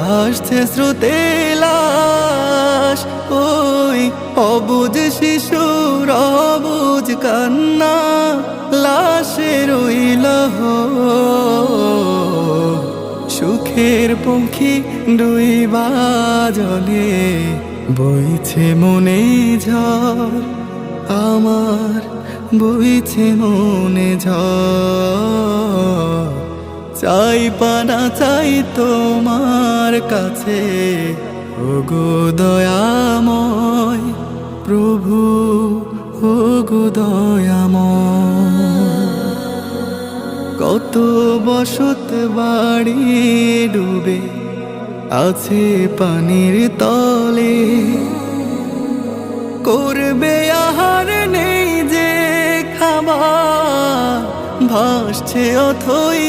ভাসছে স্রোতে লাশ, ওই অবুঝ শিশুর অবুঝ কান্না, লাশে রইল সুখের পঙ্খী ডুইবা জলে, বইছে মনে ঝড় আমার, বইছে মনে ঝড়। চাই পানা চাই তোমার কাছে, ওগো দয়াময় প্রভু, ওগো দয়াময়। কত বসত বাড়ি ডুবে আছে পানির তলে, করবে আহার নেই যে খাবার, ভাসছে অথই